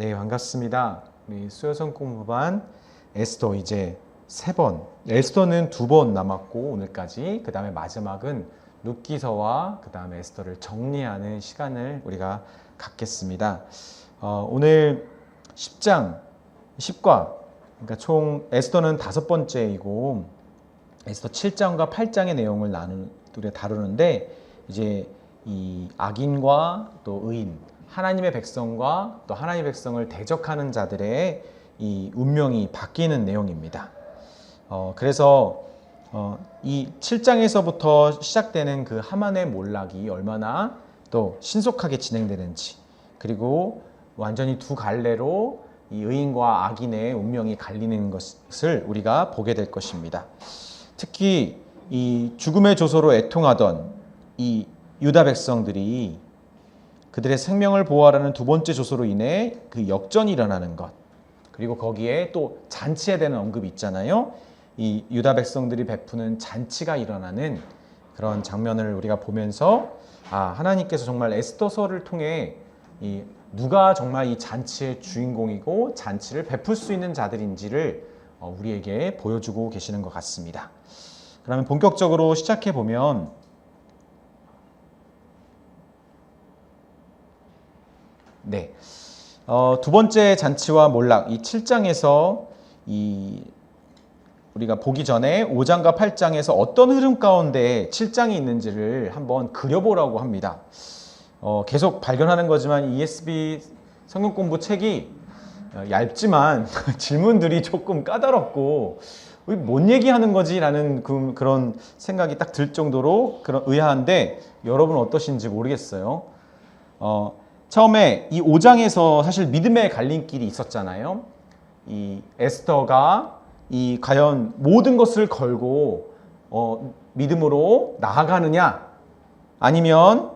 네, 반갑습니다. 우리 수요성 공부반 에스더 이제 3번. 에스더는 2번 남았고 오늘까지. 그 다음에 마지막은 룻기서와 그 다음에 에스더를 정리하는 시간을 우리가 갖겠습니다. 오늘 10장, 10과 그러니까 총 에스더는 5번째이고 에스더 7장과 8장의 내용을 우리가 다루는데 이제 이 악인과 또 의인, 하나님의 백성과 또 하나님의 백성을 대적하는 자들의 이 운명이 바뀌는 내용입니다. 그래서 이 7장에서부터 시작되는 그 하만의 몰락이 얼마나 또 신속하게 진행되는지, 그리고 완전히 두 갈래로 이 의인과 악인의 운명이 갈리는 것을 우리가 보게 될 것입니다. 특히 이 죽음의 조소로 애통하던 이 유다 백성들이 그들의 생명을 보호하라는 두 번째 조소로 인해 그 역전이 일어나는 것, 그리고 거기에 또 잔치에 대한 언급이 있잖아요. 이 유다 백성들이 베푸는 잔치가 일어나는 그런 장면을 우리가 보면서 하나님께서 정말 에스더서를 통해 이 누가 정말 이 잔치의 주인공이고 잔치를 베풀 수 있는 자들인지를 우리에게 보여주고 계시는 것 같습니다. 그러면 본격적으로 시작해 보면 네, 두 번째 잔치와 몰락, 이 7장에서 우리가 보기 전에 5장과 8장에서 어떤 흐름 가운데 7장이 있는지를 한번 그려보라고 합니다. 계속 발견하는 거지만 ESV 성경 공부 책이 얇지만 질문들이 조금 까다롭고 뭔 얘기하는 거지? 라는 그런 생각이 딱 들 정도로 그런 의아한데 여러분 어떠신지 모르겠어요. 처음에 이 5장에서 사실 믿음의 갈림길이 있었잖아요. 이 에스더가 과연 모든 것을 걸고 믿음으로 나아가느냐, 아니면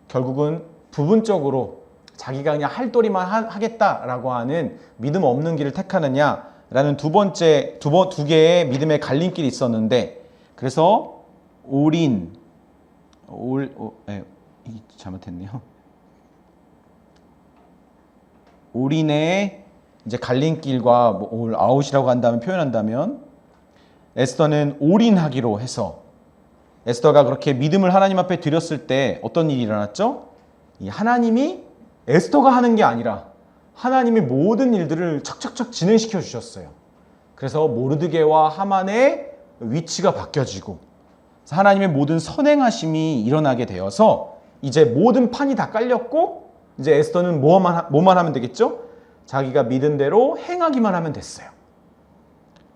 결국은 부분적으로 자기가 그냥 할 도리만 하겠다라고 하는 믿음 없는 길을 택하느냐라는 두 개의 믿음의 갈림길이 있었는데, 그래서 잘못했네요. 올인의 이제 갈림길과 아웃이라고 표현한다면 에스더는 올인하기로 해서 에스더가 그렇게 믿음을 하나님 앞에 드렸을 때 어떤 일이 일어났죠? 하나님이 에스더가 하는 게 아니라 하나님이 모든 일들을 척척척 진행시켜 주셨어요. 그래서 모르드게와 하만의 위치가 바뀌어지고 하나님의 모든 선행하심이 일어나게 되어서 이제 모든 판이 다 깔렸고 이제 에스더는 뭐만 하면 되겠죠? 자기가 믿은 대로 행하기만 하면 됐어요.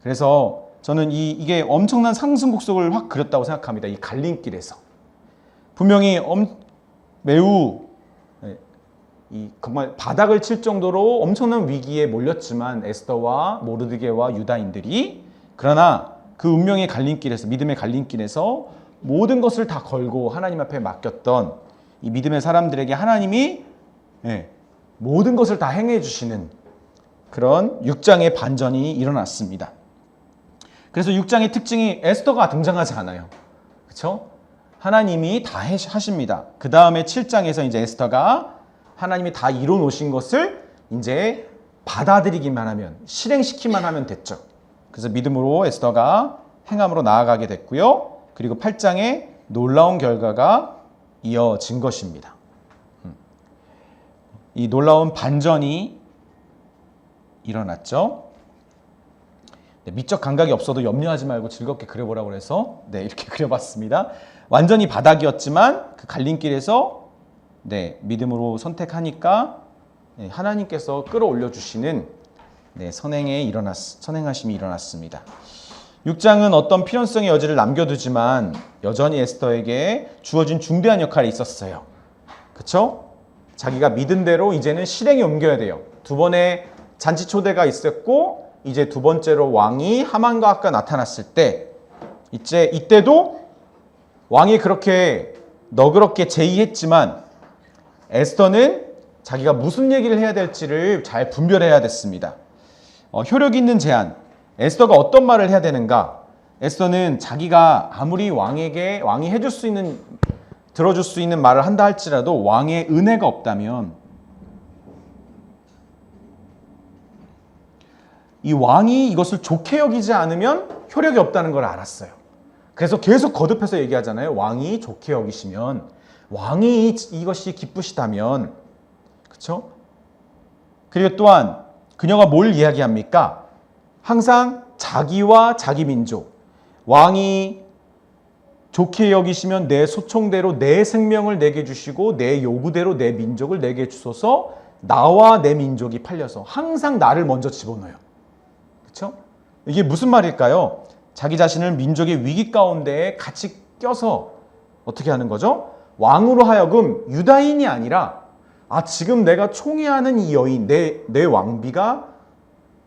그래서 저는 이게 엄청난 상승곡속을 확 그렸다고 생각합니다. 이 갈림길에서. 분명히 매우 정말 바닥을 칠 정도로 엄청난 위기에 몰렸지만 에스더와 모르드게와 유다인들이, 그러나 그 운명의 갈림길에서, 믿음의 갈림길에서 모든 것을 다 걸고 하나님 앞에 맡겼던 이 믿음의 사람들에게 하나님이 모든 것을 다 행해 주시는 그런 6장의 반전이 일어났습니다. 그래서 6장의 특징이 에스더가 등장하지 않아요. 그렇죠? 하나님이 다 하십니다. 그 다음에 7장에서 이제 에스더가 하나님이 다 이뤄 놓으신 것을 이제 받아들이기만 하면, 실행시키기만 하면 됐죠. 그래서 믿음으로 에스더가 행함으로 나아가게 됐고요. 그리고 8장에 놀라운 결과가 이어진 것입니다. 이 놀라운 반전이 일어났죠. 미적 감각이 없어도 염려하지 말고 즐겁게 그려보라고 해서 이렇게 그려봤습니다. 완전히 바닥이었지만 그 갈림길에서 믿음으로 선택하니까 하나님께서 끌어올려 주시는 선행하심이 일어났습니다. 6장은 어떤 필연성의 여지를 남겨두지만 여전히 에스더에게 주어진 중대한 역할이 있었어요. 그렇죠? 자기가 믿은 대로 이제는 실행에 옮겨야 돼요. 두 번의 잔치 초대가 있었고 이제 두 번째로 왕이 하만과 아까 나타났을 때 이때도 왕이 그렇게 너그럽게 제의했지만 에스더는 자기가 무슨 얘기를 해야 될지를 잘 분별해야 됐습니다. 효력 있는 제안, 에스더가 어떤 말을 해야 되는가? 에스더는 자기가 아무리 왕이 들어줄 수 있는 말을 한다 할지라도 왕의 은혜가 없다면 이 왕이 이것을 좋게 여기지 않으면 효력이 없다는 걸 알았어요. 그래서 계속 거듭해서 얘기하잖아요. 왕이 좋게 여기시면, 왕이 이것이 기쁘시다면, 그렇죠? 그리고 또한 그녀가 뭘 이야기합니까? 항상 자기와 자기 민족, 왕이 좋게 여기시면 내 소총대로 내 생명을 내게 주시고 내 요구대로 내 민족을 내게 주소서, 나와 내 민족이 팔려서 항상 나를 먼저 집어넣어요. 그렇죠? 이게 무슨 말일까요? 자기 자신을 민족의 위기 가운데 같이 껴서 어떻게 하는 거죠? 왕으로 하여금 유다인이 아니라 지금 내가 총애하는 이 여인, 내 왕비가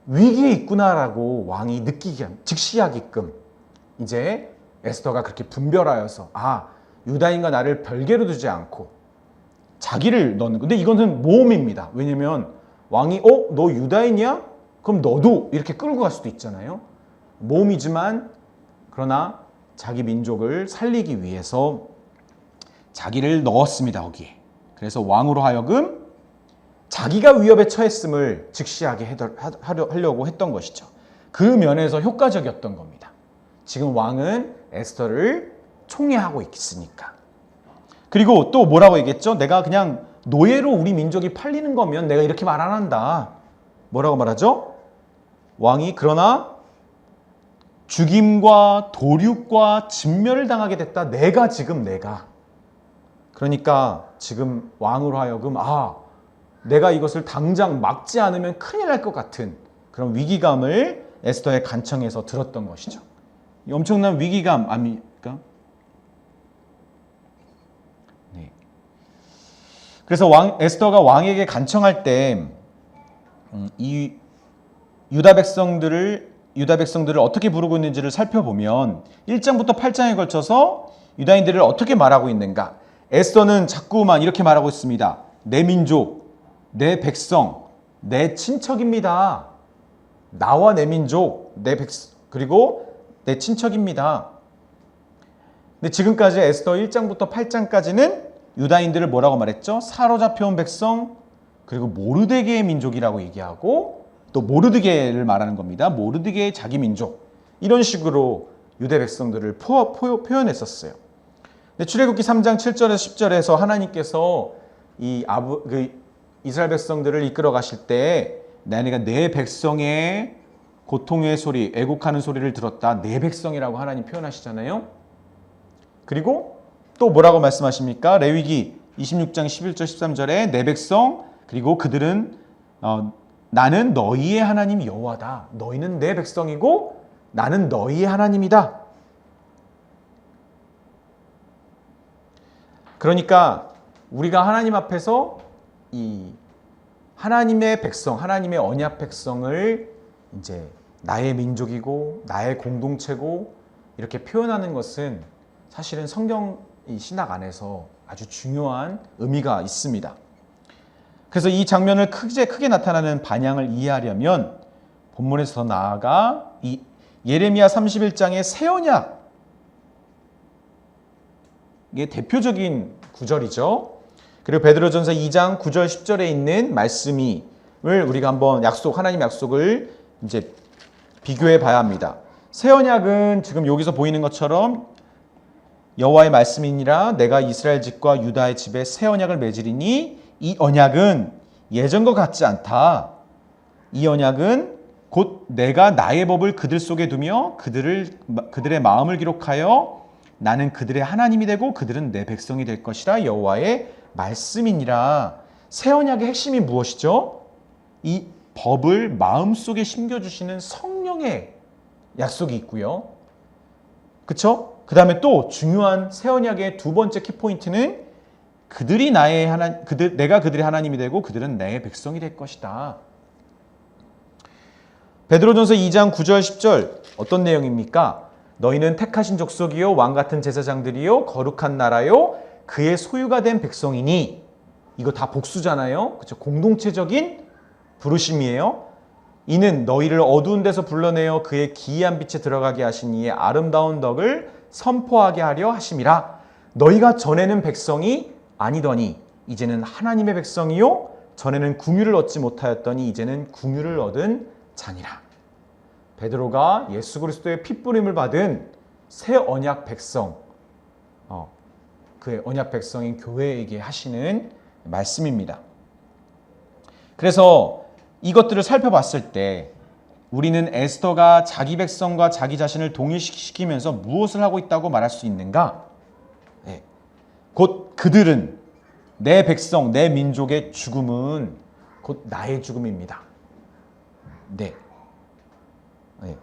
위기에 있구나라고 왕이 직시하게끔 이제 에스더가 그렇게 분별하여서 유다인과 나를 별개로 두지 않고 자기를 넣는. 근데 이거는 모험입니다. 왜냐면 왕이 너 유다인이야? 그럼 너도 이렇게 끌고 갈 수도 있잖아요. 모험이지만 그러나 자기 민족을 살리기 위해서 자기를 넣었습니다. 거기에. 그래서 왕으로 하여금 자기가 위협에 처했음을 직시하게 하려고 했던 것이죠. 그 면에서 효과적이었던 겁니다. 지금 왕은 에스더를 총애하고 있으니까. 그리고 또 뭐라고 얘기했죠? 내가 그냥 노예로 우리 민족이 팔리는 거면 내가 이렇게 말 안 한다. 뭐라고 말하죠? 왕이 그러나 죽임과 도륙과 진멸을 당하게 됐다. 내가. 그러니까 지금 왕으로 하여금 내가 이것을 당장 막지 않으면 큰일 날 것 같은 그런 위기감을 에스더의 간청에서 들었던 것이죠. 이 엄청난 위기감 아닙니까? 네. 그래서 에스더가 왕에게 간청할 때 이 유다 백성들을 어떻게 부르고 있는지를 살펴보면 1장부터 8장에 걸쳐서 유다인들을 어떻게 말하고 있는가? 에스더는 자꾸만 이렇게 말하고 있습니다. 내 민족, 내 백성, 내 친척입니다. 나와 내 민족, 그리고 내 친척입니다. 근데 지금까지 에스더 1장부터 8장까지는 유다인들을 뭐라고 말했죠? 사로잡혀온 백성, 그리고 모르드게의 민족이라고 얘기하고 또 모르드게를 말하는 겁니다. 모르드게의 자기 민족. 이런 식으로 유대 백성들을 표현했었어요. 근데 출애굽기 3장 7절에서 10절에서 하나님께서 이스라엘 백성들을 이끌어 가실 때 내가 내 백성의 고통의 소리, 애곡하는 소리를 들었다. 내 백성이라고 하나님 표현하시잖아요. 그리고 또 뭐라고 말씀하십니까? 레위기 26장 11절 13절에 내 백성, 그리고 그들은 나는 너희의 하나님 여호와다. 너희는 내 백성이고 나는 너희의 하나님이다. 그러니까 우리가 하나님 앞에서 이 하나님의 백성, 하나님의 언약 백성을 이제 나의 민족이고 나의 공동체고 이렇게 표현하는 것은 사실은 성경 신학 안에서 아주 중요한 의미가 있습니다. 그래서 이 장면을 크게 나타나는 반향을 이해하려면 본문에서 더 나아가 이 예레미야 31장의 새 언약의 대표적인 구절이죠. 그리고 베드로전서 2장 9절 10절에 있는 말씀을 우리가 한번 하나님 약속을 이제 비교해 봐야 합니다. 새 언약은 지금 여기서 보이는 것처럼 여호와의 말씀이니라 내가 이스라엘 집과 유다의 집에 새 언약을 맺으리니 이 언약은 예전과 같지 않다. 이 언약은 곧 내가 나의 법을 그들 속에 두며 그들의 마음을 기록하여 나는 그들의 하나님이 되고 그들은 내 백성이 될 것이라 여호와의 말씀이니라. 새 언약의 핵심이 무엇이죠? 이 법을 마음속에 심겨주시는 성령의 약속이 있고요. 그렇죠? 그 다음에 또 중요한 새 언약의 두 번째 키포인트는 내가 그들의 하나님이 되고 그들은 내 백성이 될 것이다. 베드로전서 2장 9절 10절 어떤 내용입니까? 너희는 택하신 족속이요 왕같은 제사장들이요 거룩한 나라요 그의 소유가 된 백성이니. 이거 다 복수잖아요. 그렇죠? 공동체적인 부르심이에요. 이는 너희를 어두운 데서 불러내어 그의 기이한 빛에 들어가게 하신 이의 아름다운 덕을 선포하게 하려 하심이라. 너희가 전에는 백성이 아니더니 이제는 하나님의 백성이요 전에는 궁유를 얻지 못하였더니 이제는 궁유를 얻은 자니라. 베드로가 예수 그리스도의 핏부림을 받은 새 언약 백성, 그의 언약 백성인 교회에게 하시는 말씀입니다. 그래서 이것들을 살펴봤을 때 우리는 에스더가 자기 백성과 자기 자신을 동일시키면서 무엇을 하고 있다고 말할 수 있는가? 네. 곧 그들은 내 백성, 내 민족의 죽음은 곧 나의 죽음입니다. 네. 네.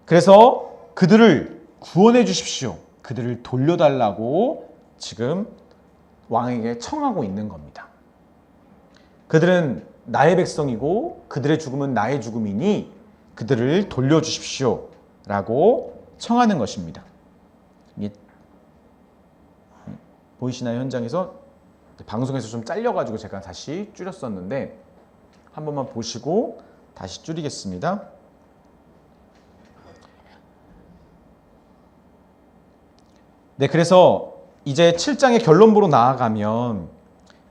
그래서 그들을 구원해 주십시오. 그들을 돌려달라고 지금 왕에게 청하고 있는 겁니다. 그들은 나의 백성이고 그들의 죽음은 나의 죽음이니 그들을 돌려주십시오 라고 청하는 것입니다. 이게 보이시나요? 현장에서 방송에서 좀 잘려가지고 제가 다시 줄였었는데 한 번만 보시고 다시 줄이겠습니다. 네, 그래서 이제 7장의 결론부로 나아가면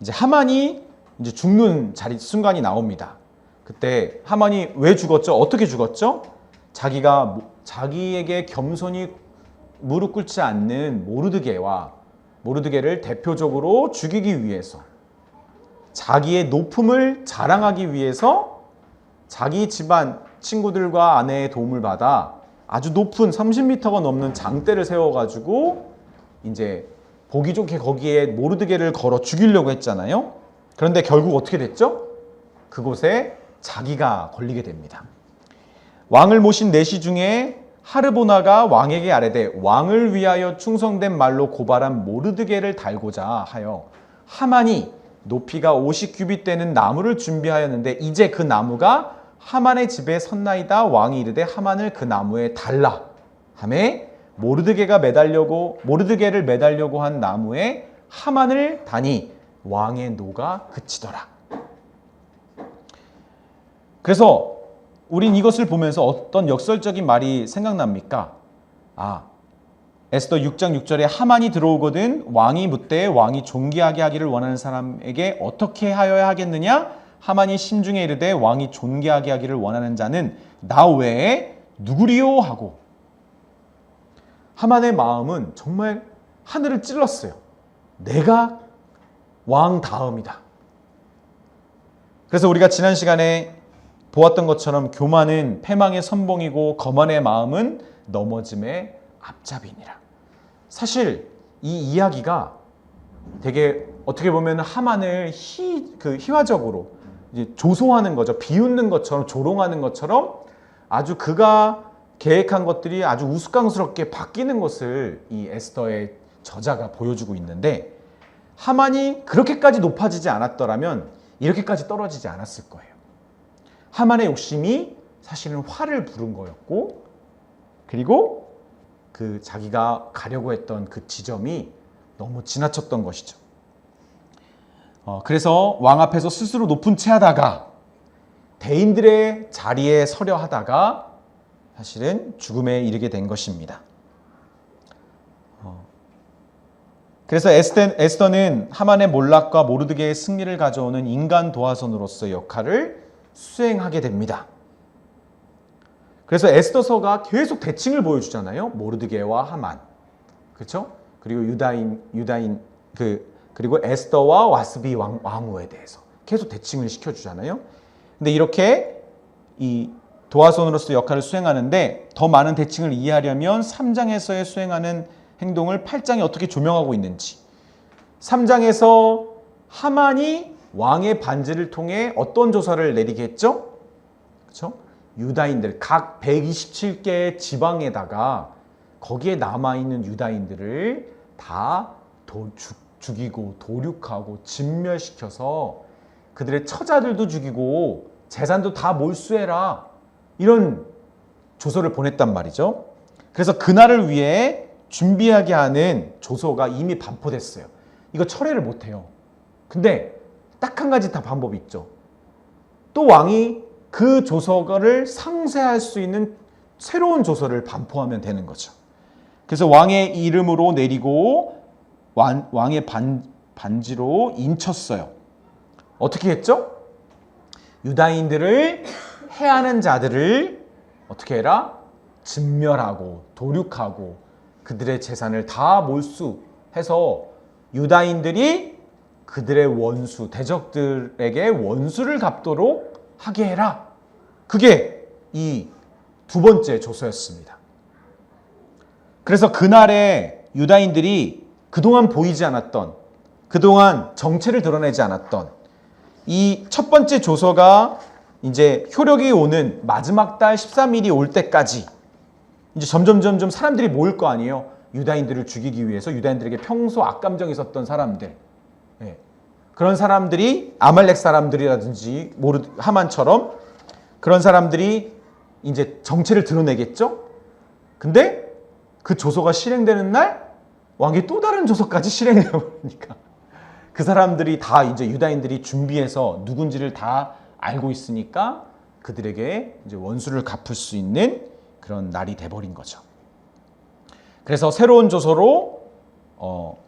이제 하만이 이제 죽는 순간이 나옵니다. 그때 하만이 왜 죽었죠? 어떻게 죽었죠? 자기에게 겸손히 무릎 꿇지 않는 모르드게를 대표적으로 죽이기 위해서, 자기의 높음을 자랑하기 위해서 자기 집안 친구들과 아내의 도움을 받아 아주 높은 30m가 넘는 장대를 세워가지고 이제 보기 좋게 거기에 모르드게를 걸어 죽이려고 했잖아요. 그런데 결국 어떻게 됐죠? 그곳에 자기가 걸리게 됩니다. 왕을 모신 내시 중에 하르보나가 왕에게 아뢰되 왕을 위하여 충성된 말로 고발한 모르드게를 달고자 하여 하만이 높이가 50규빗 되는 나무를 준비하였는데 이제 그 나무가 하만의 집에 섰나이다. 왕이 이르되 하만을 그 나무에 달라 하매 모르드게를 매달려고 한 나무에 하만을 다니 왕의 노가 그치더라. 그래서 우린 이것을 보면서 어떤 역설적인 말이 생각납니까? 에스더 6장 6절에 하만이 들어오거든 왕이 묻되 왕이 존귀하게 하기를 원하는 사람에게 어떻게 하여야 하겠느냐? 하만이 심중에 이르되 왕이 존귀하게 하기를 원하는 자는 나 외에 누구리요? 하고 하만의 마음은 정말 하늘을 찔렀어요. 내가 왕 다음이다. 그래서 우리가 지난 시간에 보았던 것처럼 교만은 패망의 선봉이고 거만의 마음은 넘어짐의 앞잡이니라. 사실 이 이야기가 되게 어떻게 보면 하만을 희화적으로 이제 조소하는 거죠. 비웃는 것처럼, 조롱하는 것처럼 아주 그가 계획한 것들이 아주 우스꽝스럽게 바뀌는 것을 이 에스더의 저자가 보여주고 있는데, 하만이 그렇게까지 높아지지 않았더라면 이렇게까지 떨어지지 않았을 거예요. 하만의 욕심이 사실은 화를 부른 거였고, 그리고 그 자기가 가려고 했던 그 지점이 너무 지나쳤던 것이죠. 그래서 왕 앞에서 스스로 높은 채 하다가 대인들의 자리에 서려 하다가 사실은 죽음에 이르게 된 것입니다. 그래서 에스더는 하만의 몰락과 모르드게의 승리를 가져오는 인간 도화선으로서 역할을 수행하게 됩니다. 그래서 에스더서가 계속 대칭을 보여주잖아요. 모르드게와 하만, 그렇죠? 그리고 그리고 에스더와 와스비 왕후에 대해서 계속 대칭을 시켜주잖아요. 근데 이렇게 이 도화선으로서 역할을 수행하는데, 더 많은 대칭을 이해하려면 3장에서의 수행하는 행동을 8장에 어떻게 조명하고 있는지, 3장에서 하만이 왕의 반지를 통해 어떤 조사를 내리게 했죠? 그렇죠? 유다인들 각 127개의 지방에다가 거기에 남아있는 유다인들을 다 죽이고 도륙하고 진멸시켜서 그들의 처자들도 죽이고 재산도 다 몰수해라, 이런 조서를 보냈단 말이죠. 그래서 그날을 위해 준비하게 하는 조서가 이미 반포됐어요. 이거 철회를 못해요. 근데 딱 한 가지 다 방법이 있죠. 또 왕이 그 조서를 상쇄할 수 있는 새로운 조서를 반포하면 되는 거죠. 그래서 왕의 이름으로 내리고 왕의 반지로 인쳤어요. 어떻게 했죠? 유다인들을 해하는 자들을 어떻게 해라? 진멸하고 도륙하고 그들의 재산을 다 몰수해서 유다인들이 그들의 원수, 대적들에게 원수를 갚도록 하게 해라. 그게 이 두 번째 조서였습니다. 그래서 그날에 유다인들이 그동안 보이지 않았던, 그동안 정체를 드러내지 않았던 이 첫 번째 조서가 이제 효력이 오는 마지막 달 13일이 올 때까지 이제 점점 사람들이 모일 거 아니에요. 유다인들을 죽이기 위해서 유다인들에게 평소 악감정이 있었던 사람들. 예. 그런 사람들이 아말렉 사람들이라든지 하만처럼 그런 사람들이 이제 정체를 드러내겠죠. 근데 그 조서가 실행되는 날 왕이 또 다른 조서까지 실행해 버리니까 그 사람들이 다 이제 유다인들이 준비해서 누군지를 다 알고 있으니까 그들에게 이제 원수를 갚을 수 있는 그런 날이 돼버린 거죠. 그래서 새로운 조서로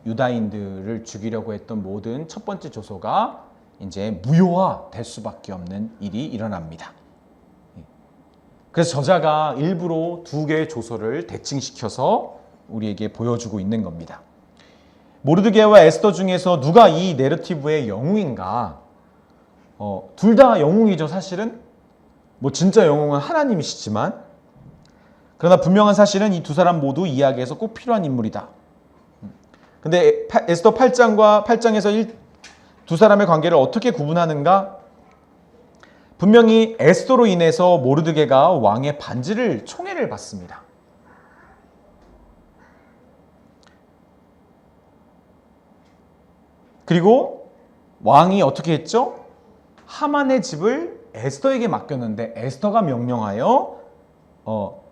유다인들을 죽이려고 했던 모든 첫 번째 조서가 이제 무효화 될 수밖에 없는 일이 일어납니다. 그래서 저자가 일부러 두 개의 조서를 대칭시켜서 우리에게 보여주고 있는 겁니다. 모르드게와 에스더 중에서 누가 이 내러티브의 영웅인가? 둘 다 영웅이죠, 사실은. 뭐 진짜 영웅은 하나님이시지만, 그러나 분명한 사실은 이 두 사람 모두 이야기에서 꼭 필요한 인물이다. 근데 에스더 8장에서 두 사람의 관계를 어떻게 구분하는가? 분명히 에스더로 인해서 모르드게가 왕의 반지를 총애를 받습니다. 그리고 왕이 어떻게 했죠? 하만의 집을 에스더에게 맡겼는데 에스더가 명령하여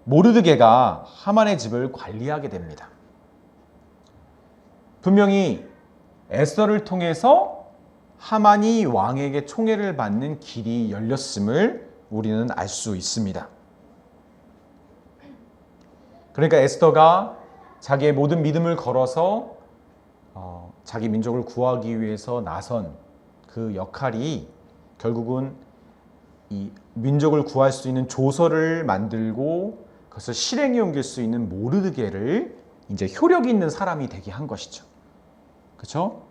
모르드게가 하만의 집을 관리하게 됩니다. 분명히 에스더를 통해서 하만이 왕에게 총애를 받는 길이 열렸음을 우리는 알 수 있습니다. 그러니까 에스더가 자기의 모든 믿음을 걸어서 자기 민족을 구하기 위해서 나선 그 역할이 결국은 이 민족을 구할 수 있는 조서를 만들고 그것을 실행에 옮길 수 있는 모르드게를 이제 효력 있는 사람이 되게 한 것이죠. 그렇죠?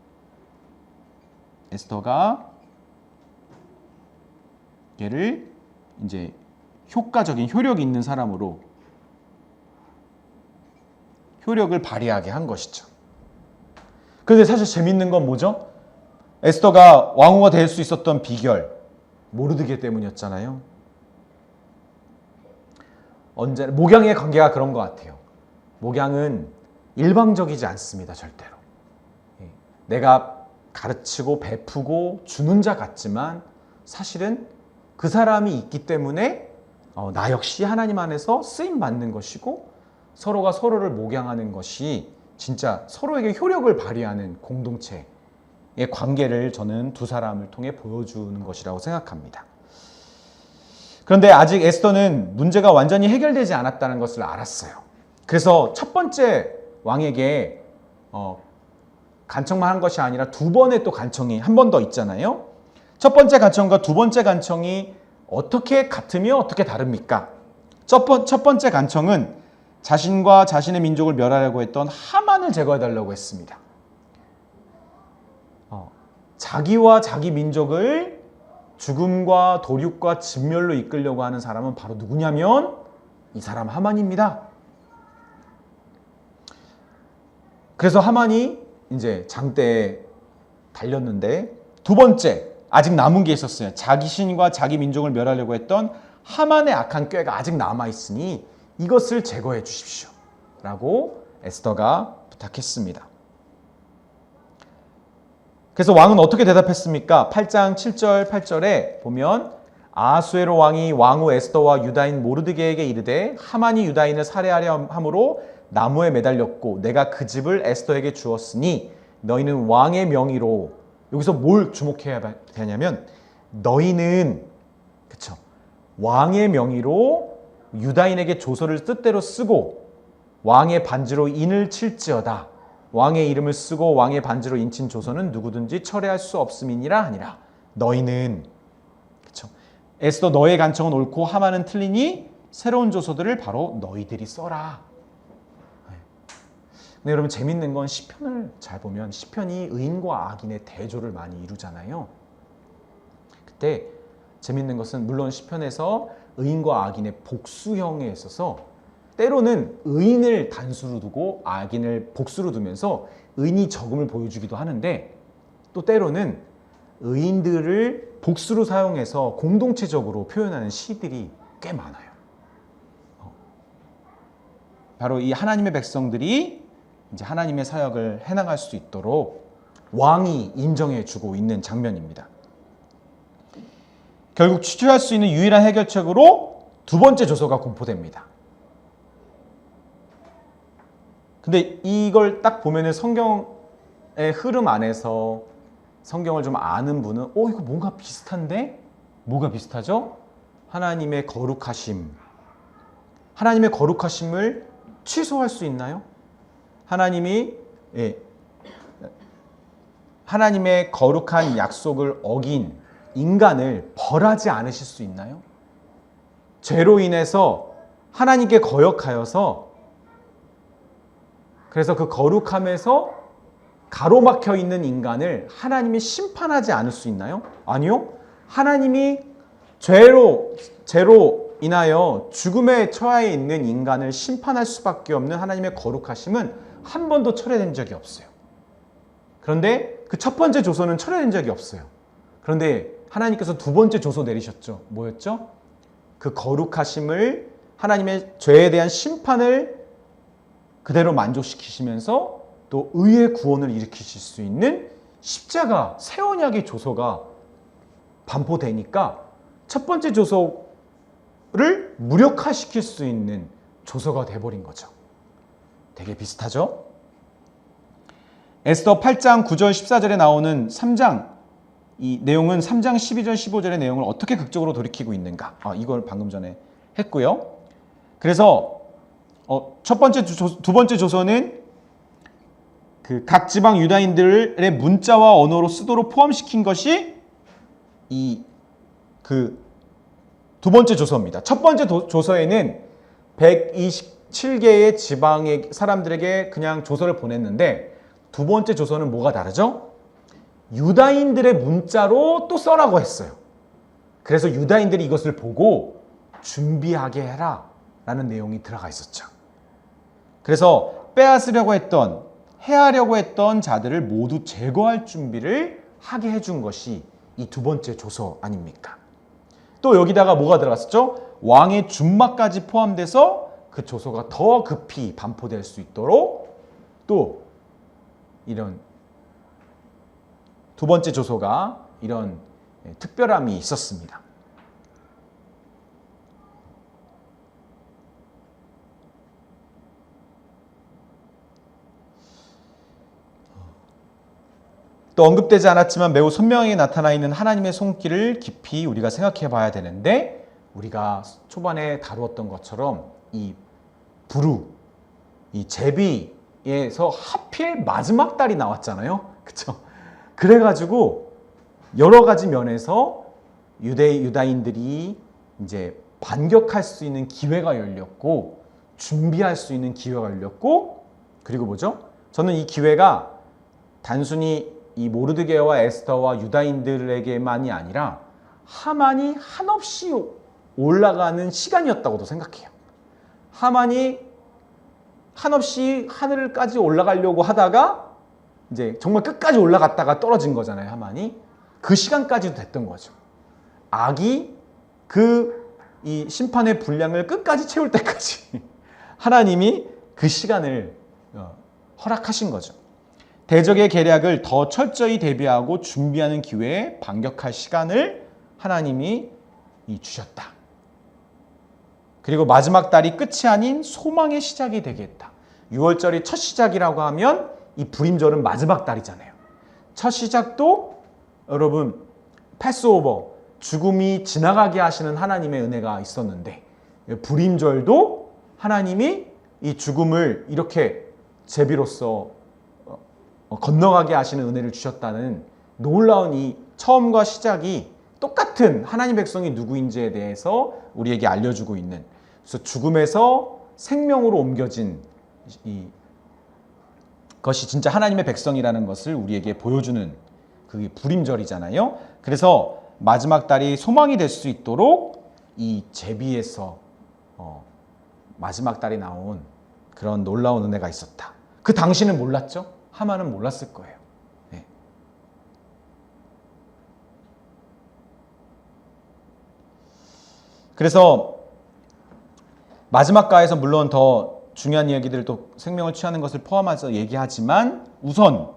에스더가 얘를 이제 효과적인 효력 있는 사람으로 효력을 발휘하게 한 것이죠. 그런데 사실 재밌는 건 뭐죠? 에스더가 왕후가 될 수 있었던 비결, 모르드게 때문이었잖아요. 언제나 목양의 관계가 그런 것 같아요. 목양은 일방적이지 않습니다, 절대로. 내가 가르치고 베푸고 주는 자 같지만 사실은 그 사람이 있기 때문에 나 역시 하나님 안에서 쓰임 받는 것이고 서로가 서로를 목양하는 것이 진짜 서로에게 효력을 발휘하는 공동체의 관계를 저는 두 사람을 통해 보여주는 것이라고 생각합니다. 그런데 아직 에스더는 문제가 완전히 해결되지 않았다는 것을 알았어요. 그래서 첫 번째 왕에게 간청만 한 것이 아니라 두 번의 또 간청이 한 번 더 있잖아요. 첫 번째 간청과 두 번째 간청이 어떻게 같으며 어떻게 다릅니까? 첫 번째 간청은 자신과 자신의 민족을 멸하려고 했던 하만을 제거해달라고 했습니다. 자기와 자기 민족을 죽음과 도륙과 진멸로 이끌려고 하는 사람은 바로 누구냐면 이 사람 하만입니다. 그래서 하만이 이제 장대에 달렸는데 두 번째 아직 남은 게 있었어요. 자기 신과 자기 민족을 멸하려고 했던 하만의 악한 꾀가 아직 남아있으니 이것을 제거해 주십시오 라고 에스더가 부탁했습니다. 그래서 왕은 어떻게 대답했습니까? 8장 7절 8절에 보면 아하수에로 왕이 왕후 에스더와 유다인 모르드게에게 이르되 하만이 유다인을 살해하려 함으로 나무에 매달렸고 내가 그 집을 에스더에게 주었으니 너희는 왕의 명의로, 여기서 뭘 주목해야 되냐면 너희는 그쵸 왕의 명의로 유다인에게 조서를 뜻대로 쓰고 왕의 반지로 인을 칠지어다. 왕의 이름을 쓰고 왕의 반지로 인친 조서는 누구든지 철회할 수 없음이니라 하니라. 너희는 그쵸 에스더 너의 간청은 옳고 하만은 틀리니 새로운 조서들을 바로 너희들이 써라. 근데 여러분 재밌는 건 시편을 잘 보면 시편이 의인과 악인의 대조를 많이 이루잖아요. 그때 재밌는 것은 물론 시편에서 의인과 악인의 복수형에 있어서 때로는 의인을 단수로 두고 악인을 복수로 두면서 의인이 적음을 보여주기도 하는데 또 때로는 의인들을 복수로 사용해서 공동체적으로 표현하는 시들이 꽤 많아요. 바로 이 하나님의 백성들이 이제 하나님의 사역을 해나갈 수 있도록 왕이 인정해주고 있는 장면입니다. 결국 취할 수 있는 유일한 해결책으로 두 번째 조서가 공포됩니다. 근데 이걸 딱 보면은 성경의 흐름 안에서 성경을 좀 아는 분은 이거 뭔가 비슷한데? 뭐가 비슷하죠? 하나님의 거룩하심. 하나님의 거룩하심을 취소할 수 있나요? 하나님의 거룩한 약속을 어긴 인간을 벌하지 않으실 수 있나요? 죄로 인해서 하나님께 거역하여서 그래서 그 거룩함에서 가로막혀 있는 인간을 하나님이 심판하지 않을 수 있나요? 아니요. 하나님이 죄로 인하여 죽음에 처해 있는 인간을 심판할 수밖에 없는 하나님의 거룩하심은 한 번도 철회된 적이 없어요. 그런데 그 첫 번째 조서는 철회된 적이 없어요. 그런데 하나님께서 두 번째 조서 내리셨죠. 뭐였죠? 그 거룩하심을 하나님의 죄에 대한 심판을 그대로 만족시키시면서 또 의의 구원을 일으키실 수 있는 십자가 새 언약의 조서가 반포되니까 첫 번째 조서를 무력화시킬 수 있는 조서가 돼버린 거죠. 되게 비슷하죠? 에스더 8장 9절 14절에 나오는 3장 이 내용은 3장 12절 15절의 내용을 어떻게 극적으로 돌이키고 있는가? 이걸 방금 전에 했고요. 그래서 두 번째 조서는 그 각 지방 유다인들의 문자와 언어로 쓰도록 포함시킨 것이 두 번째 조서입니다. 첫 번째 조서에는 127개의 지방의 사람들에게 그냥 조서를 보냈는데 두 번째 조서는 뭐가 다르죠? 유다인들의 문자로 또 써라고 했어요. 그래서 유다인들이 이것을 보고 준비하게 해라 라는 내용이 들어가 있었죠. 그래서 빼앗으려고 했던 해하려고 했던 자들을 모두 제거할 준비를 하게 해준 것이 이 두 번째 조서 아닙니까? 또 여기다가 뭐가 들어갔었죠? 왕의 준마까지 포함돼서 그 조서가 더 급히 반포될 수 있도록 또 이런 두 번째 조서가 이런 특별함이 있었습니다. 또 언급되지 않았지만 매우 선명하게 나타나 있는 하나님의 손길을 깊이 우리가 생각해 봐야 되는데 우리가 초반에 다루었던 것처럼 이 부루, 이 제비에서 하필 마지막 달이 나왔잖아요. 그쵸? 그래가지고 여러 가지 면에서 유다인들이 이제 반격할 수 있는 기회가 열렸고 준비할 수 있는 기회가 열렸고 그리고 뭐죠? 저는 이 기회가 단순히 이 모르드게와 에스더와 유다인들에게만이 아니라 하만이 한없이 올라가는 시간이었다고도 생각해요. 하만이 한없이 하늘까지 올라가려고 하다가 이제 정말 끝까지 올라갔다가 떨어진 거잖아요. 하만이 그 시간까지도 됐던 거죠. 악이 이 심판의 분량을 끝까지 채울 때까지 하나님이 그 시간을 허락하신 거죠. 대적의 계략을 더 철저히 대비하고 준비하는 기회에 반격할 시간을 하나님이 주셨다. 그리고 마지막 달이 끝이 아닌 소망의 시작이 되겠다. 6월절이 첫 시작이라고 하면 이 불임절은 마지막 달이잖아요. 첫 시작도 여러분 패스오버, 죽음이 지나가게 하시는 하나님의 은혜가 있었는데 불임절도 하나님이 이 죽음을 이렇게 제비로서 건너가게 하시는 은혜를 주셨다는 놀라운 이 처음과 시작이 똑같은 하나님 백성이 누구인지에 대해서 우리에게 알려주고 있는 그래서 죽음에서 생명으로 옮겨진 이 것이 진짜 하나님의 백성이라는 것을 우리에게 보여주는 그게 불임절이잖아요. 그래서 마지막 달이 소망이 될 수 있도록 이 제비에서 마지막 달이 나온 그런 놀라운 은혜가 있었다. 그 당시는 몰랐죠? 하만은 몰랐을 거예요. 네. 그래서 마지막 가에서 물론 더 중요한 이야기들을 또 생명을 취하는 것을 포함해서 얘기하지만 우선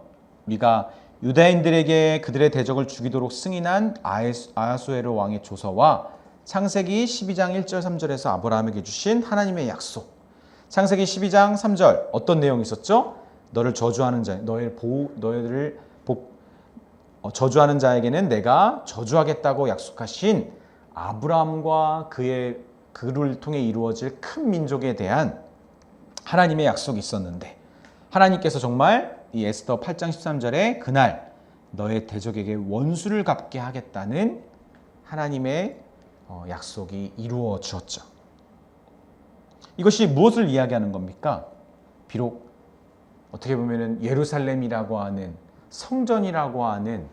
우리가 유다인들에게 그들의 대적을 죽이도록 승인한 아하수에로 왕의 조서와 창세기 12장 1절 3절에서 아브라함에게 주신 하나님의 약속. 창세기 12장 3절 어떤 내용이 있었죠? 너를 저주하는 자, 너희를 저주하는 자에게는 내가 저주하겠다고 약속하신 아브라함과 그를 통해 이루어질 큰 민족에 대한 하나님의 약속이 있었는데 하나님께서 정말 이 에스더 8장 13절에 그날 너의 대적에게 원수를 갚게 하겠다는 하나님의 약속이 이루어졌죠. 이것이 무엇을 이야기하는 겁니까? 비록 어떻게 보면 예루살렘이라고 하는 성전이라고 하는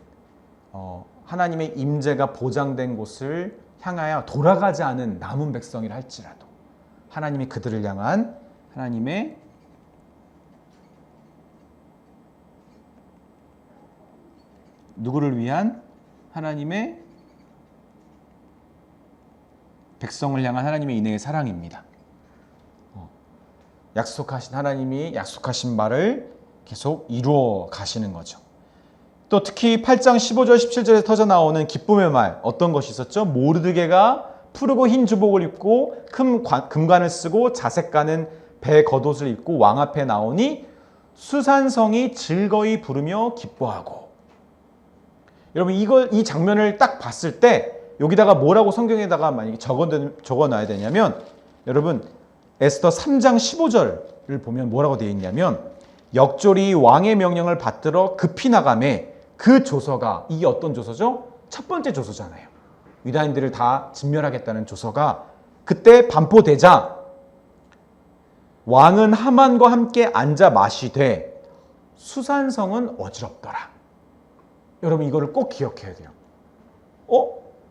하나님의 임재가 보장된 곳을 향하여 돌아가지 않은 남은 백성이라 할지라도 하나님이 그들을 향한 하나님의 누구를 위한 하나님의 백성을 향한 하나님의 인애의 사랑입니다. 약속하신 하나님이 약속하신 말을 계속 이루어 가시는 거죠. 또 특히 8장 15절 17절에 터져 나오는 기쁨의 말 어떤 것이 있었죠? 모르드게가 푸르고 흰 주복을 입고 큰 금관을 쓰고 자색 가는 배 겉옷을 입고 왕 앞에 나오니 수산성이 즐거이 부르며 기뻐하고. 여러분 이 장면을 딱 봤을 때 여기다가 뭐라고 성경에다가 만약에 적어놔야 되냐면 여러분 에스더 3장 15절을 보면 뭐라고 되어 있냐면 역졸이 왕의 명령을 받들어 급히 나가매 그 조서가 이게 어떤 조서죠? 첫 번째 조서잖아요. 유다인들을 다 진멸하겠다는 조서가 그때 반포되자 왕은 하만과 함께 앉아 마시되 수산성은 어지럽더라. 여러분 이거를 꼭 기억해야 돼요.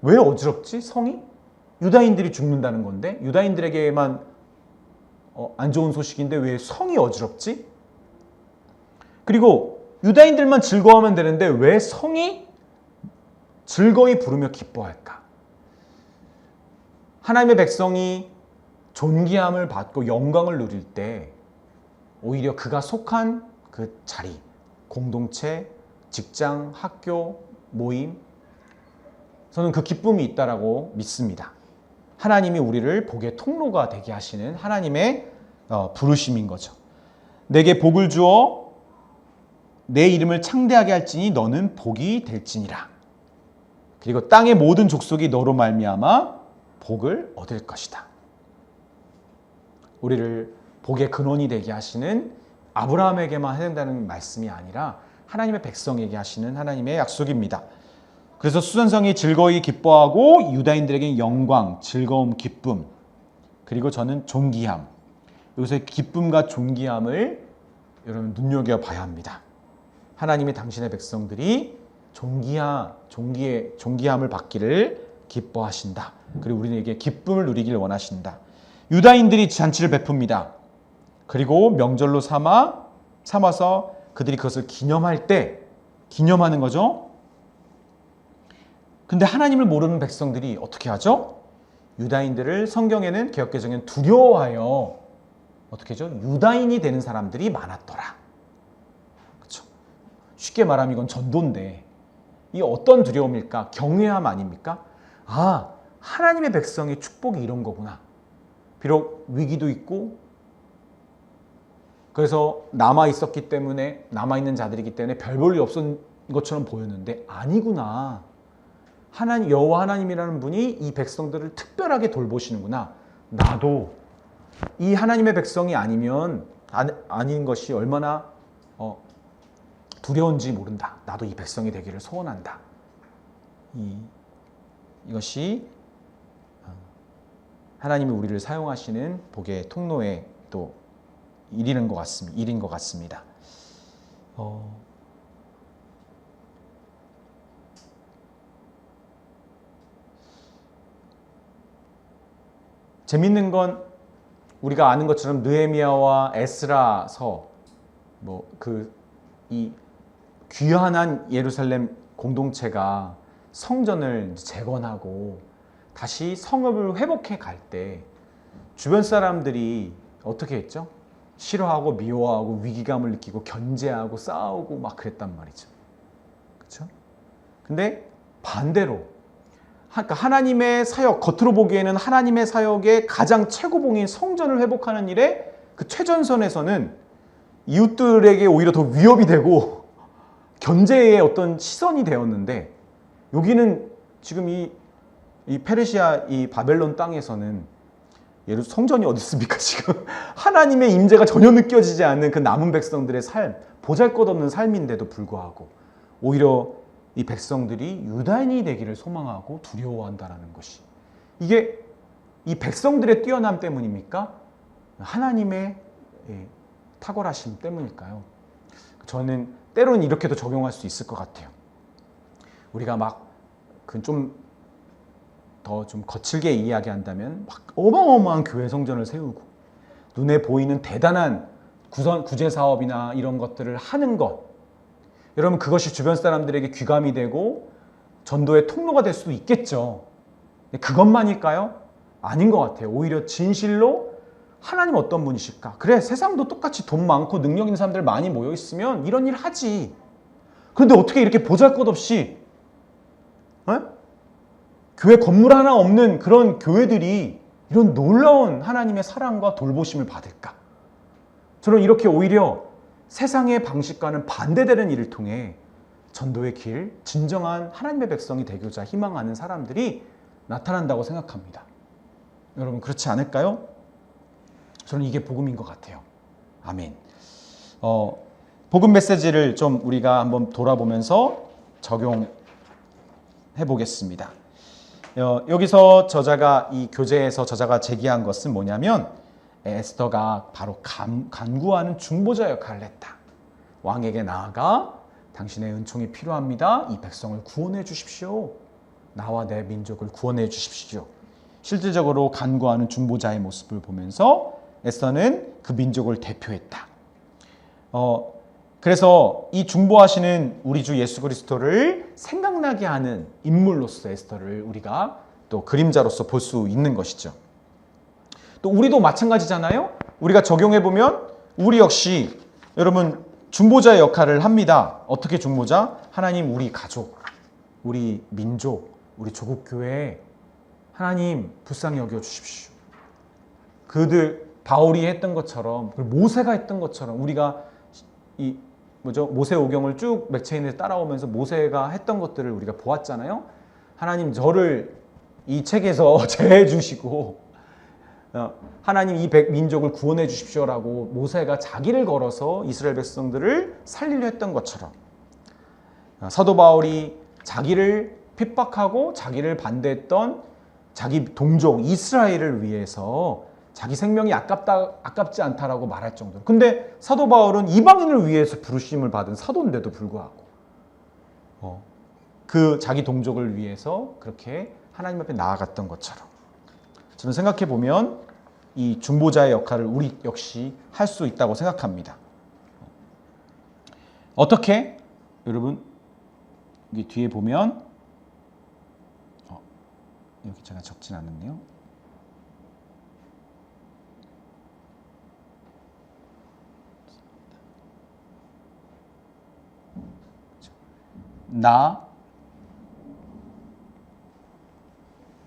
왜 어지럽지? 성이? 유다인들이 죽는다는 건데 유다인들에게만 안 좋은 소식인데 왜 성이 어지럽지? 그리고 유다인들만 즐거워하면 되는데 왜 성이 즐거이 부르며 기뻐할까? 하나님의 백성이 존귀함을 받고 영광을 누릴 때 오히려 그가 속한 그 자리, 공동체, 직장, 학교, 모임 저는 그 기쁨이 있다라고 믿습니다. 하나님이 우리를 복의 통로가 되게 하시는 하나님의 부르심인 거죠. 내게 복을 주어 내 이름을 창대하게 할지니 너는 복이 될지니라. 그리고 땅의 모든 족속이 너로 말미암아 복을 얻을 것이다. 우리를 복의 근원이 되게 하시는 아브라함에게만 해당되는 말씀이 아니라 하나님의 백성에게 하시는 하나님의 약속입니다. 그래서 수산성이 즐거이 기뻐하고 유다인들에게는 영광, 즐거움, 기쁨 그리고 저는 존귀함. 여기서 기쁨과 존귀함을 여러분 눈여겨봐야 합니다. 하나님이 당신의 백성들이 존귀함을 받기를 기뻐하신다. 그리고 우리에게 기쁨을 누리기를 원하신다. 유다인들이 잔치를 베풉니다. 그리고 명절로 삼아서 그들이 그것을 기념할 때 기념하는 거죠. 근데 하나님을 모르는 백성들이 어떻게 하죠? 유다인들을 성경에는 개역개정에는 두려워하여 어떻게 하죠? 유다인이 되는 사람들이 많았더라. 그렇죠? 쉽게 말하면 이건 전도인데 이 어떤 두려움일까? 경외함 아닙니까? 하나님의 백성의 축복이 이런 거구나. 비록 위기도 있고 그래서 남아있었기 때문에 남아있는 자들이기 때문에 별 볼일 없은 것처럼 보였는데 아니구나. 여호와 하나님이라는 분이 이 백성들을 특별하게 돌보시는구나. 나도 이 하나님의 백성이 아닌 것이 얼마나 두려운지 모른다. 나도 이 백성이 되기를 소원한다. 이것이 하나님이 우리를 사용하시는 복의 통로의 또 일인 것 같습니다. 재밌는 건 우리가 아는 것처럼 느헤미야와 에스라서 이 귀환한 예루살렘 공동체가 성전을 재건하고 다시 성읍을 회복해 갈 때 주변 사람들이 어떻게 했죠? 싫어하고 미워하고 위기감을 느끼고 견제하고 싸우고 막 그랬단 말이죠. 그렇죠? 근데 반대로 그러니까 하나님의 사역, 겉으로 보기에는 하나님의 사역의 가장 최고봉인 성전을 회복하는 일에 그 최전선에서는 이웃들에게 오히려 더 위협이 되고 견제의 어떤 시선이 되었는데, 여기는 지금 이 페르시아 이 바벨론 땅에서는 성전이 어디 있습니까? 지금 하나님의 임재가 전혀 느껴지지 않는 그 남은 백성들의 삶, 보잘것없는 삶인데도 불구하고 오히려 이 백성들이 유다인이 되기를 소망하고 두려워한다라는 것이, 이게 이 백성들의 뛰어남 때문입니까? 하나님의 탁월하심 때문일까요? 저는 때로는 이렇게도 적용할 수 있을 것 같아요. 우리가 막 좀 더 좀 거칠게 이야기한다면 막 어마어마한 교회 성전을 세우고 눈에 보이는 대단한 구제 사업이나 이런 것들을 하는 것, 여러분 그것이 주변 사람들에게 귀감이 되고 전도의 통로가 될 수도 있겠죠. 그것만일까요? 아닌 것 같아요. 오히려 진실로 하나님 어떤 분이실까? 그래, 세상도 똑같이 돈 많고 능력 있는 사람들 많이 모여 있으면 이런 일 하지. 그런데 어떻게 이렇게 보잘것없이 교회 건물 하나 없는 그런 교회들이 이런 놀라운 하나님의 사랑과 돌보심을 받을까? 저는 이렇게 오히려 세상의 방식과는 반대되는 일을 통해 전도의 길, 진정한 하나님의 백성이 되고자 희망하는 사람들이 나타난다고 생각합니다. 여러분 그렇지 않을까요? 저는 이게 복음인 것 같아요. 아멘. 복음 메시지를 좀 우리가 한번 돌아보면서 적용해 보겠습니다. 여기서 이 교재에서 저자가 제기한 것은 뭐냐면, 에스더가 바로 간구하는 중보자 역할을 했다. 왕에게 나아가 당신의 은총이 필요합니다. 이 백성을 구원해 주십시오. 나와 내 민족을 구원해 주십시오. 실질적으로 간구하는 중보자의 모습을 보면서 에스더는 그 민족을 대표했다. 그래서 이 중보하시는 우리 주 예수 그리스도를 생각나게 하는 인물로서 에스더를 우리가 또 그림자로서 볼 수 있는 것이죠. 또 우리도 마찬가지잖아요. 우리가 적용해보면 우리 역시 여러분 중보자의 역할을 합니다. 어떻게 중보자? 하나님, 우리 가족, 우리 민족, 우리 조국 교회에 하나님 불쌍히 여겨 주십시오. 그들 바울이 했던 것처럼, 모세가 했던 것처럼, 우리가 모세오경을 쭉 맥체인에서 따라오면서 모세가 했던 것들을 우리가 보았잖아요. 하나님 저를 이 책에서 제해 주시고 하나님 이 민족을 구원해 주십시오라고 모세가 자기를 걸어서 이스라엘 백성들을 살리려 했던 것처럼, 사도 바울이 자기를 핍박하고 자기를 반대했던 자기 동족 이스라엘을 위해서 자기 생명이 아깝지 않다라고 말할 정도로. 근데 사도 바울은 이방인을 위해서 부르심을 받은 사도인데도 불구하고 그 자기 동족을 위해서 그렇게 하나님 앞에 나아갔던 것처럼, 저는 생각해 보면 이 중보자의 역할을 우리 역시 할 수 있다고 생각합니다. 어떻게? 여러분 여기 뒤에 보면 여기 제가 적진 않았네요.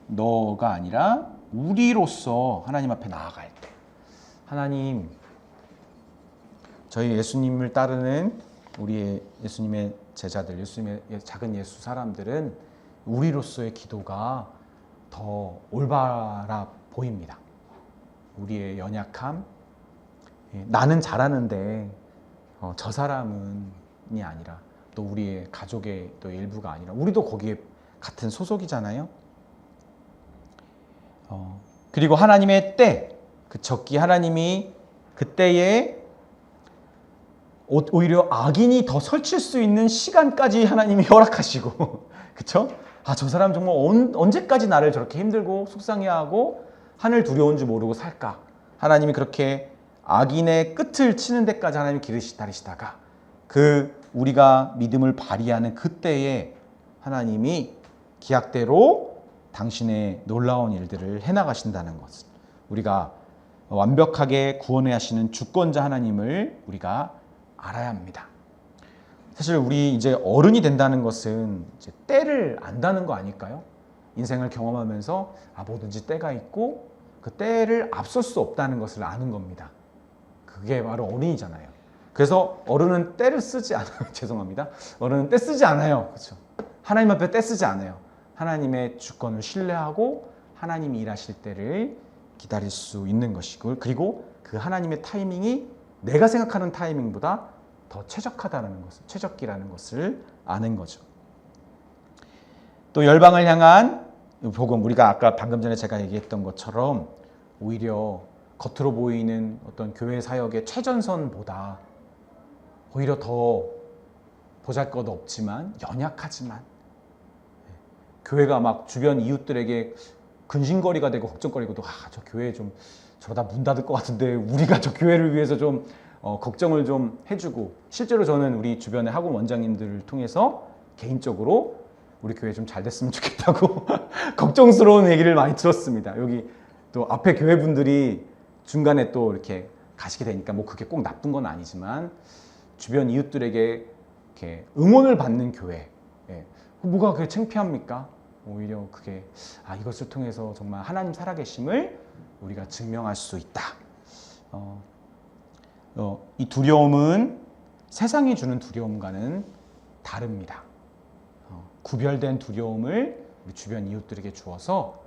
너가 아니라 우리로서 하나님 앞에 나아갈 때, 하나님, 저희 예수님을 따르는 우리의 예수님의 제자들, 예수님의 작은 예수 사람들은 우리로서의 기도가 더 올바라 보입니다. 우리의 연약함, 나는 잘하는데 저 사람은이 아니라, 또 우리의 가족의 또 일부가 아니라 우리도 거기에 같은 소속이잖아요. 그리고 하나님의 때, 그 적기 하나님이 그때에 오히려 악인이 더 설칠 수 있는 시간까지 하나님이 허락하시고 그쵸? 저 사람 정말 언제까지 나를 저렇게 힘들고 속상해하고 하늘 두려운 줄 모르고 살까? 하나님이 그렇게 악인의 끝을 치는 데까지 하나님이 기다리시다가 우리가 믿음을 발휘하는 그때에 하나님이 기약대로 당신의 놀라운 일들을 해나가신다는 것을 우리가 완벽하게 구원해 하시는 주권자 하나님을 우리가 알아야 합니다. 사실 우리 이제 어른이 된다는 것은 이제 때를 안다는 거 아닐까요? 인생을 경험하면서 뭐든지 때가 있고 그 때를 앞설 수 없다는 것을 아는 겁니다. 그게 바로 어른이잖아요. 그래서 어른은 때를 쓰지 않아요. 죄송합니다. 어른은 때 쓰지 않아요. 그렇죠? 하나님 앞에 때 쓰지 않아요. 하나님의 주권을 신뢰하고 하나님이 일하실 때를 기다릴 수 있는 것이고, 그리고 그 하나님의 타이밍이 내가 생각하는 타이밍보다 더 최적화다라는 것을, 최적기라는 것을 아는 거죠. 또 열방을 향한 복음, 우리가 아까 방금 전에 제가 얘기했던 것처럼 오히려 겉으로 보이는 어떤 교회 사역의 최전선보다 오히려 더 보잘것없지만 연약하지만 교회가 막 주변 이웃들에게 근심거리가 되고 걱정거리고도 저 교회 좀 저러다 문 닫을 것 같은데 우리가 저 교회를 위해서 좀 걱정을 좀 해주고, 실제로 저는 우리 주변의 학원 원장님들을 통해서 개인적으로 우리 교회 좀 잘 됐으면 좋겠다고 걱정스러운 얘기를 많이 들었습니다. 여기 또 앞에 교회 분들이 중간에 또 이렇게 가시게 되니까 뭐 그게 꼭 나쁜 건 아니지만 주변 이웃들에게 이렇게 응원을 받는 교회, 뭐가 그게 창피합니까? 오히려 그게 이것을 통해서 정말 하나님 살아계심을 우리가 증명할 수 있다. 이 두려움은 세상이 주는 두려움과는 다릅니다. 구별된 두려움을 우리 주변 이웃들에게 주어서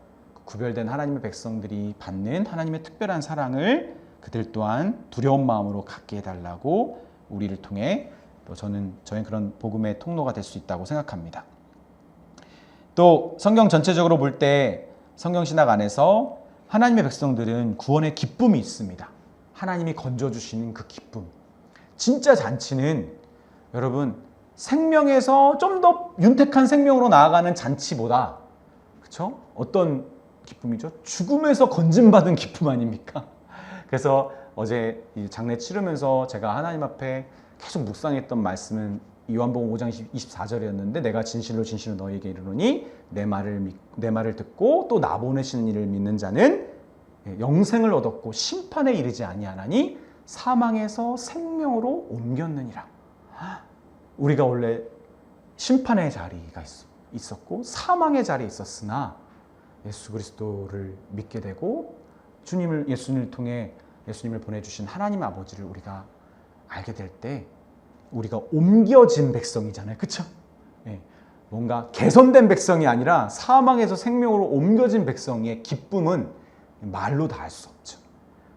구별된 하나님의 백성들이 받는 하나님의 특별한 사랑을 그들 또한 두려운 마음으로 갖게 해달라고 우리를 통해 또 저는 그런 복음의 통로가 될 수 있다고 생각합니다. 또 성경 전체적으로 볼 때 성경신학 안에서 하나님의 백성들은 구원의 기쁨이 있습니다. 하나님이 건져주시는 그 기쁨. 진짜 잔치는 여러분 생명에서 좀 더 윤택한 생명으로 나아가는 잔치보다, 그렇죠? 어떤 기쁨이죠? 죽음에서 건짐받은 기쁨 아닙니까? 그래서 어제 이 장례 치르면서 제가 하나님 앞에 계속 묵상했던 말씀은 요한복음 5장 24절이었는데 내가 진실로 너희에게 이르노니 내 말을 듣고 또 나 보내시는 이를 믿는 자는 영생을 얻었고 심판에 이르지 아니하나니 사망에서 생명으로 옮겼느니라. 우리가 원래 심판의 자리가 있었고 사망의 자리에 있었으나 예수 그리스도를 믿게 되고 예수님을 통해 예수님을 보내주신 하나님 아버지를 우리가 알게 될 때 우리가 옮겨진 백성이잖아요. 그렇죠? 뭔가 개선된 백성이 아니라 사망에서 생명으로 옮겨진 백성의 기쁨은 말로 다 할 수 없죠.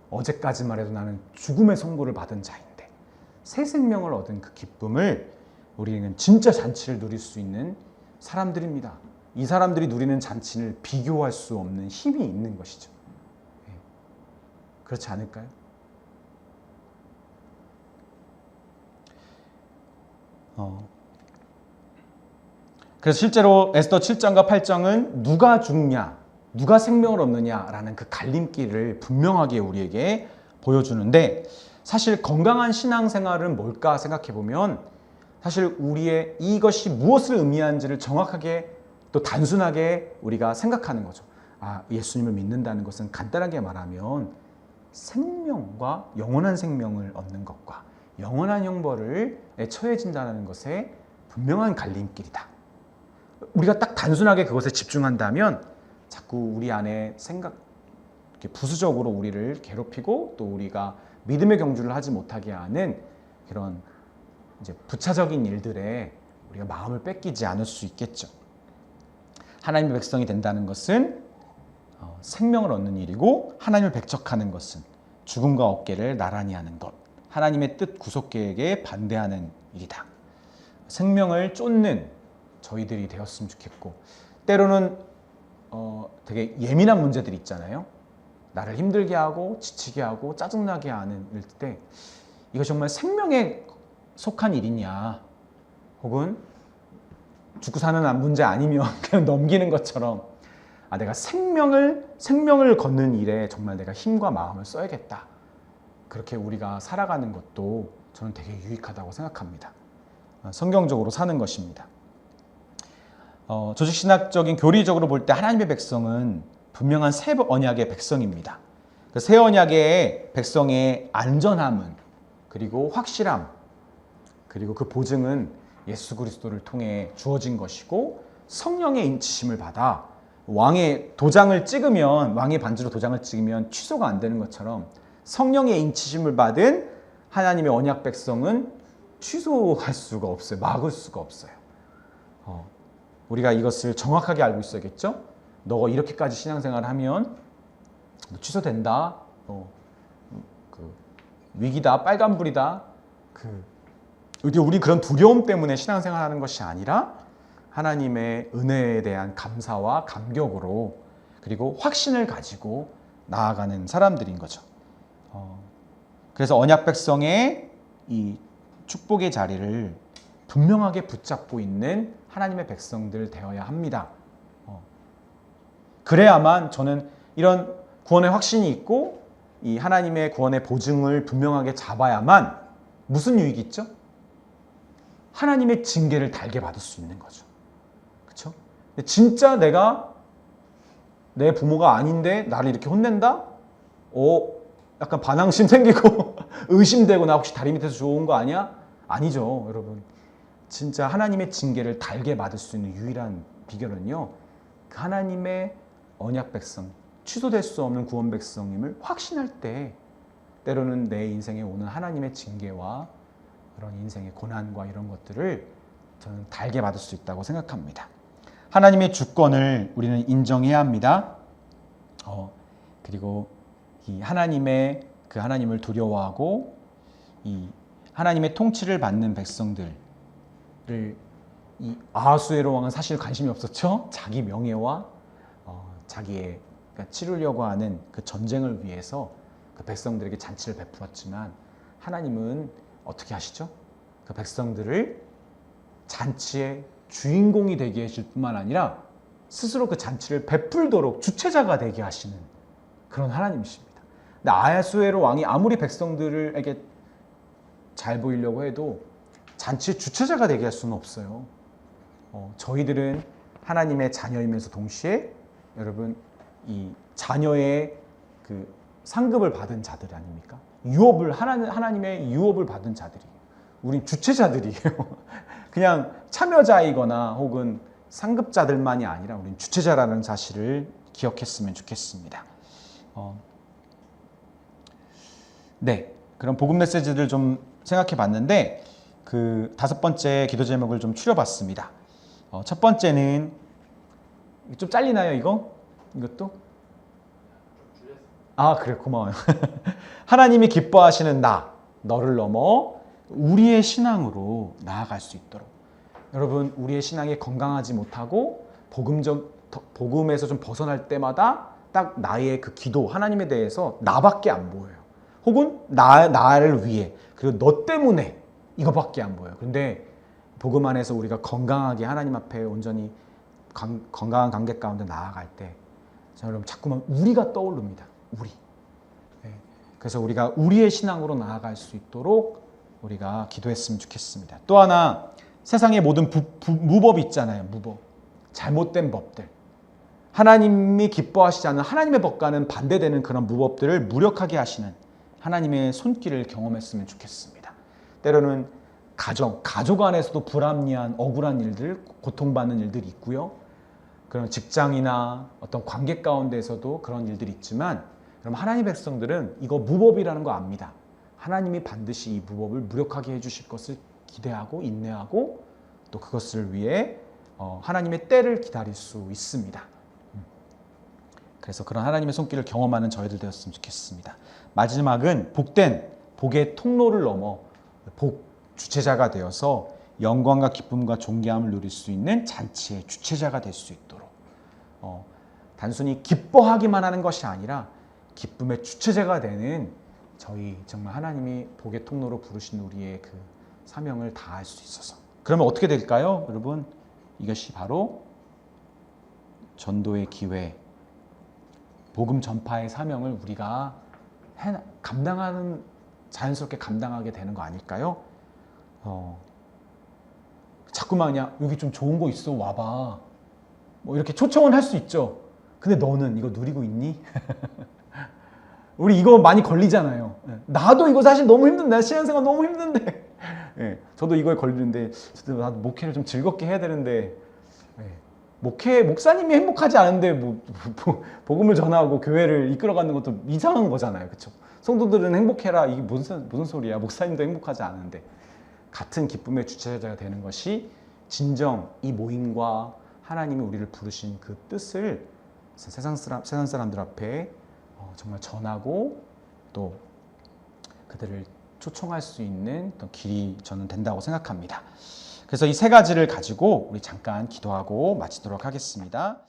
어제까지만 해도 나는 죽음의 선고를 받은 자인데 새 생명을 얻은 그 기쁨을 우리는 진짜 잔치를 누릴 수 있는 사람들입니다. 이 사람들이 누리는 잔치를 비교할 수 없는 힘이 있는 것이죠. 그렇지 않을까요? 그래서 실제로 에스더 7장과 8장은 누가 죽냐, 누가 생명을 얻느냐라는 그 갈림길을 분명하게 우리에게 보여주는데, 사실 건강한 신앙생활은 뭘까 생각해 보면 사실 우리의 이것이 무엇을 의미하는지를 정확하게 또 단순하게 우리가 생각하는 거죠. 예수님을 믿는다는 것은 간단하게 말하면 생명과 영원한 생명을 얻는 것과 영원한 형벌에 처해진다는 것에 분명한 갈림길이다. 우리가 딱 단순하게 그것에 집중한다면 자꾸 우리 안에 이렇게 부수적으로 우리를 괴롭히고 또 우리가 믿음의 경주를 하지 못하게 하는 그런 이제 부차적인 일들에 우리가 마음을 뺏기지 않을 수 있겠죠. 하나님의 백성이 된다는 것은 생명을 얻는 일이고, 하나님을 백척하는 것은 죽음과 어깨를 나란히 하는 것, 하나님의 뜻 구속 계획에 반대하는 일이다. 생명을 쫓는 저희들이 되었으면 좋겠고, 때로는 되게 예민한 문제들이 있잖아요. 나를 힘들게 하고 지치게 하고 짜증나게 하는 일 때 이거 정말 생명에 속한 일이냐, 혹은 죽고 사는 문제 아니면 그냥 넘기는 것처럼 내가 생명을 걷는 일에 정말 내가 힘과 마음을 써야겠다, 그렇게 우리가 살아가는 것도 저는 되게 유익하다고 생각합니다. 성경적으로 사는 것입니다. 조직신학적인 교리적으로 볼 때 하나님의 백성은 분명한 새 언약의 백성입니다. 그 새 언약의 백성의 안전함은, 그리고 확실함, 그리고 그 보증은 예수 그리스도를 통해 주어진 것이고, 성령의 인치심을 받아 왕의 도장을 찍으면, 왕의 반지로 도장을 찍으면 취소가 안 되는 것처럼 성령의 인치심을 받은 하나님의 언약 백성은 취소할 수가 없어요. 막을 수가 없어요. 우리가 이것을 정확하게 알고 있어야겠죠? 너가 이렇게까지 신앙생활을 하면 취소된다, 위기다, 빨간불이다. 우리 그런 두려움 때문에 신앙생활하는 것이 아니라 하나님의 은혜에 대한 감사와 감격으로, 그리고 확신을 가지고 나아가는 사람들인 거죠. 그래서 언약 백성의 이 축복의 자리를 분명하게 붙잡고 있는 하나님의 백성들 되어야 합니다. 그래야만, 저는 이런 구원의 확신이 있고 이 하나님의 구원의 보증을 분명하게 잡아야만 무슨 유익이 있죠? 하나님의 징계를 달게 받을 수 있는 거죠. 그렇죠? 진짜 내가 내 부모가 아닌데 나를 이렇게 혼낸다? 약간 반항심 생기고 의심되고, 나 혹시 다리 밑에서 좋은 거 아니야? 아니죠, 여러분. 진짜 하나님의 징계를 달게 받을 수 있는 유일한 비결은요, 그 하나님의 언약 백성, 취소될 수 없는 구원 백성임을 확신할 때, 때로는 내 인생에 오는 하나님의 징계와 그런 인생의 고난과 이런 것들을 저는 달게 받을 수 있다고 생각합니다. 하나님의 주권을 우리는 인정해야 합니다. 그리고 이 하나님을 두려워하고 이 하나님의 통치를 받는 백성들을, 이 아하수에로 왕은 사실 관심이 없었죠. 자기 명예와 자기의 치르려고 하는 그 전쟁을 위해서 그 백성들에게 잔치를 베풀었지만, 하나님은 어떻게 하시죠? 그 백성들을 잔치의 주인공이 되게 하실 뿐만 아니라 스스로 그 잔치를 베풀도록 주체자가 되게 하시는 그런 하나님이십니다. 근데 아하수에로 왕이 아무리 백성들에게 잘 보이려고 해도 잔치의 주체자가 되게 할 수는 없어요. 저희들은 하나님의 자녀이면서 동시에, 여러분, 이 자녀의 그 상급을 받은 자들 아닙니까? 하나님의 유업을 받은 자들이에요. 우린 주체자들이에요. 그냥 참여자이거나 혹은 상급자들만이 아니라 우린 주체자라는 사실을 기억했으면 좋겠습니다. 네, 그럼 복음 메시지들 좀 생각해 봤는데, 그 5번째 기도 제목을 좀 추려봤습니다. 첫 번째는, 좀 잘리나요, 이것도? 그래, 고마워요. 하나님이 기뻐하시는 너를 넘어 우리의 신앙으로 나아갈 수 있도록. 여러분, 우리의 신앙이 건강하지 못하고 복음에서 좀 벗어날 때마다 딱 나의 그 기도, 하나님에 대해서 나밖에 안 보여요. 혹은 나를 위해, 그리고 너 때문에 이거밖에 안 보여요. 그런데 복음 안에서 우리가 건강하게 하나님 앞에 온전히 건강한 관계 가운데 나아갈 때, 여러분, 자꾸만 우리가 떠오릅니다. 우리. 그래서 우리가 우리의 신앙으로 나아갈 수 있도록 우리가 기도했으면 좋겠습니다. 또 하나, 세상의 모든 무법 있잖아요. 무법. 잘못된 법들. 하나님이 기뻐하시지 않는 하나님의 법과는 반대되는 그런 무법들을 무력하게 하시는 하나님의 손길을 경험했으면 좋겠습니다. 때로는 가족 안에서도 불합리한, 억울한 일들, 고통받는 일들이 있고요. 그런 직장이나 어떤 관계 가운데에서도 그런 일들이 있지만, 그럼 하나님의 백성들은 이거 무법이라는 거 압니다. 하나님이 반드시 이 무법을 무력하게 해주실 것을 기대하고 인내하고, 또 그것을 위해 하나님의 때를 기다릴 수 있습니다. 그래서 그런 하나님의 손길을 경험하는 저희들 되었으면 좋겠습니다. 마지막은 복의 통로를 넘어 주체자가 되어서 영광과 기쁨과 존귀함을 누릴 수 있는 잔치의 주체자가 될 수 있도록, 단순히 기뻐하기만 하는 것이 아니라 기쁨의 주체자가 되는 저희 정말 하나님이 복의 통로로 부르신 우리의 그 사명을 다할 수 있어서. 그러면 어떻게 될까요? 여러분, 이것이 바로 전도의 기회, 복음 전파의 사명을 우리가 자연스럽게 감당하게 되는 거 아닐까요? 자꾸만 그냥 여기 좀 좋은 거 있어 와봐 뭐 이렇게 초청은 할 수 있죠. 근데 너는 이거 누리고 있니? 우리 이거 많이 걸리잖아요. 나도 이거 사실 너무 힘든데, 신앙생활 너무 힘든데. 저도 이거에 걸리는데, 나도 목회를 좀 즐겁게 해야 되는데, 목사님이 행복하지 않은데 복음을 전하고 교회를 이끌어가는 것도 이상한 거잖아요, 그렇죠? 성도들은 행복해라, 이게 무슨 소리야? 목사님도 행복하지 않은데. 같은 기쁨의 주체자가 되는 것이 진정 이 모임과 하나님이 우리를 부르신 그 뜻을 세상 사람들 앞에 정말 전하고 또 그들을 초청할 수 있는 어떤 길이 저는 된다고 생각합니다. 그래서 이 세 가지를 가지고 우리 잠깐 기도하고 마치도록 하겠습니다.